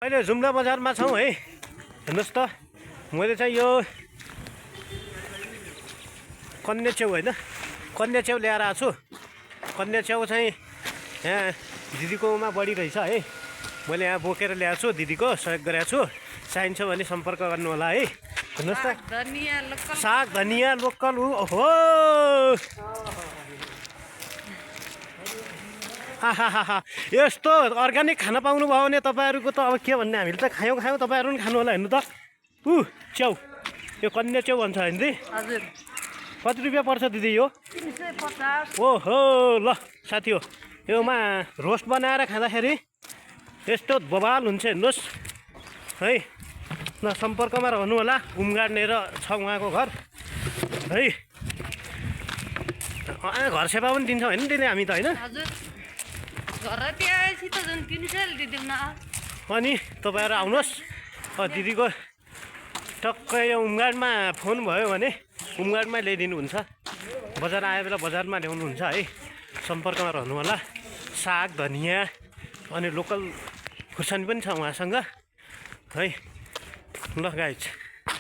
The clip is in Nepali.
अहिले जुम्ला बजारमा छौँ है। हेर्नुहोस् त मैले चाहिँ यो कन्या च्याउ होइन, कन्या च्याउ ल्याएर आएको छु। कन्या च्याउ चाहिँ यहाँ दिदीकोमा बढी रहेछ है। मैले यहाँ बोकेर ल्याएको छु, दिदीको सहयोग गरेको छु। चाहिन्छ भने सम्पर्क गर्नु होला है। हेर्नुहोस् त साग धनियाँ लोकल हो। आहा यस्तो अर्ग्यानिक खाना पाउनुभयो भने तपाईँहरूको त अब के भन्ने, हामीले त खायौँ तपाईँहरू पनि खानु होला। हेर्नु त च्याउ, यो कन्या च्याउ भन्छ होइन दिदी? हजुर। कति रुपियाँ पर्छ दिदी यो? 350। ओहो ल साथी हो, योमा रोस्ट बनाएर खाँदाखेरि यस्तो बवाल हुन्छ। हेर्नुहोस् है, ल सम्पर्कमा रहनु होला। उमगाड्नेर छ उहाँको घर है। घर सेवा पनि दिन्छ होइन दिदी हामी त होइन? अनि तपाईँहरू आउनुहोस्। दिदीको टक्कै यो उमगाडमा फोन भयो भने उमगाडमै ल्याइदिनुहुन्छ। बजार आए बेला बजारमा ल्याउनुहुन्छ है। सम्पर्कमा रहनु होला। साग धनियाँ अनि लोकल खुर्सानी पनि छ उहाँसँग है। ल गाइज।